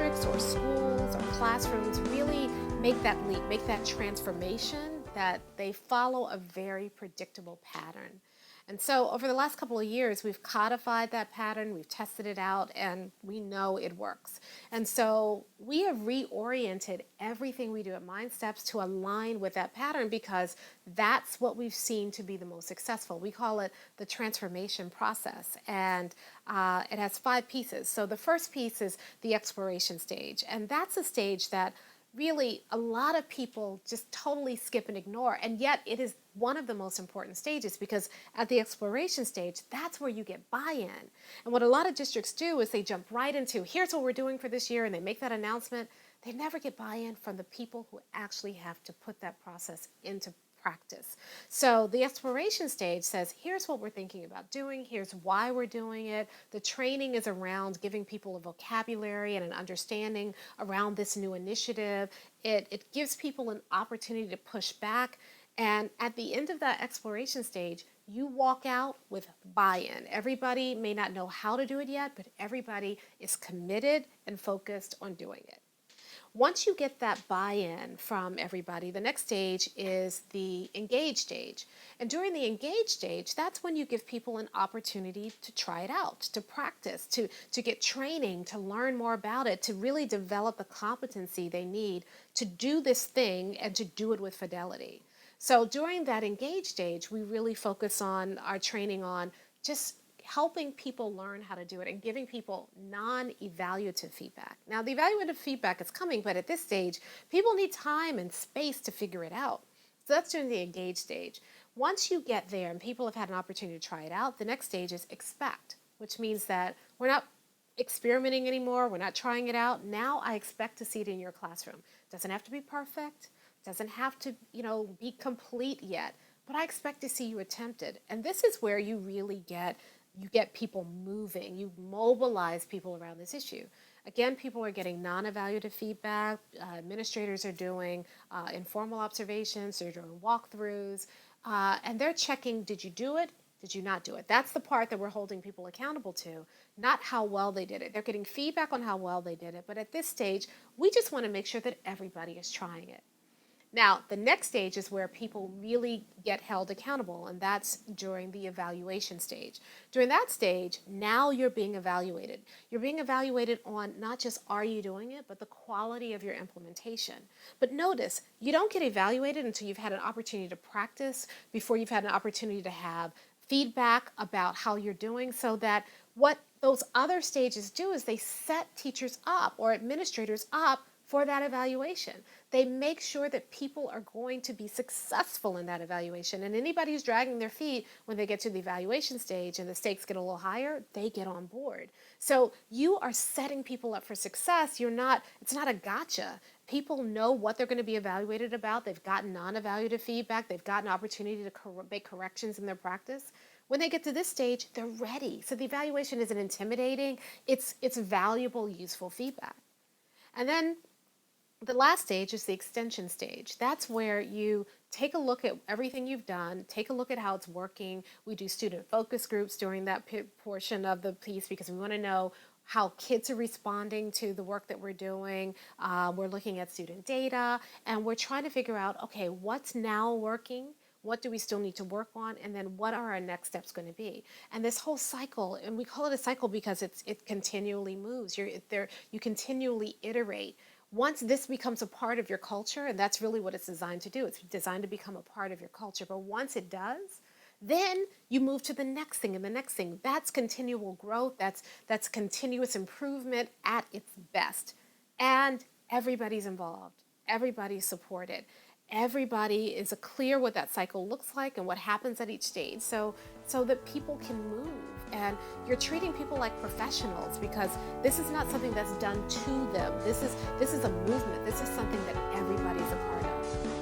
districts or schools or classrooms really make that leap, make that transformation, that they follow a very predictable pattern. And so over the last couple of years, we've codified that pattern, we've tested it out, and we know it works. And so we have reoriented everything we do at Mindsteps to align with that pattern, because that's what we've seen to be the most successful. We call it the transformation process, and it has 5 pieces. So the first piece is the exploration stage, and that's a stage that really a lot of people just totally skip and ignore, and yet it is one of the most important stages, because at the exploration stage, that's where you get buy-in. And what a lot of districts do is they jump right into, here's what we're doing for this year, and they make that announcement. They never get buy-in from the people who actually have to put that process into practice. So the exploration stage says, here's what we're thinking about doing, here's why we're doing it. The training is around giving people a vocabulary and an understanding around this new initiative. It gives people an opportunity to push back. And at the end of that exploration stage, you walk out with buy-in. Everybody may not know how to do it yet, but everybody is committed and focused on doing it. Once you get that buy-in from everybody, the next stage is the engage stage. And during the engage stage, that's when you give people an opportunity to try it out, to practice, to get training, to learn more about it, to really develop the competency they need to do this thing and to do it with fidelity. So during that engage stage, we really focus on our training on just helping people learn how to do it and giving people non-evaluative feedback. Now, the evaluative feedback is coming, but at this stage, people need time and space to figure it out. So that's during the engage stage. Once you get there and people have had an opportunity to try it out, the next stage is expect, which means that we're not experimenting anymore, we're not trying it out. Now I expect to see it in your classroom. It doesn't have to be perfect, doesn't have to, be complete yet, but I expect to see you attempt it. And this is where you really get people moving, you mobilize people around this issue. Again, people are getting non-evaluative feedback, administrators are doing informal observations, they're doing walkthroughs, and they're checking, did you do it? Did you not do it? That's the part that we're holding people accountable to, not how well they did it. They're getting feedback on how well they did it, but at this stage, we just want to make sure that everybody is trying it. Now, the next stage is where people really get held accountable, and that's during the evaluation stage. During that stage, now you're being evaluated. You're being evaluated on not just are you doing it, but the quality of your implementation. But notice, you don't get evaluated until you've had an opportunity to practice, before you've had an opportunity to have feedback about how you're doing, so that what those other stages do is they set teachers up or administrators up for that evaluation. They make sure that people are going to be successful in that evaluation. And anybody who's dragging their feet when they get to the evaluation stage and the stakes get a little higher, they get on board. So you are setting people up for success. It's not a gotcha. People know what they're going to be evaluated about. They've gotten non-evaluative feedback. They've gotten an opportunity to make corrections in their practice. When they get to this stage, they're ready. So the evaluation isn't intimidating. It's valuable, useful feedback. And then the last stage is the extension stage. That's where you take a look at everything you've done, take a look at how it's working. We do student focus groups during that portion of the piece, because we want to know how kids are responding to the work that we're doing. We're looking at student data, and we're trying to figure out, okay, what's now working? What do we still need to work on? And then what are our next steps going to be? And this whole cycle, and we call it a cycle because it continually moves. You continually iterate. Once this becomes a part of your culture, and that's really what it's designed to do, it's designed to become a part of your culture. But once it does, then you move to the next thing and the next thing. That's continual growth. That's continuous improvement at its best. And everybody's involved. Everybody's supported. Everybody is clear what that cycle looks like and what happens at each stage, so that people can move. And you're treating people like professionals, because this is not something that's done to them. This is a movement. This is something that everybody's a part of.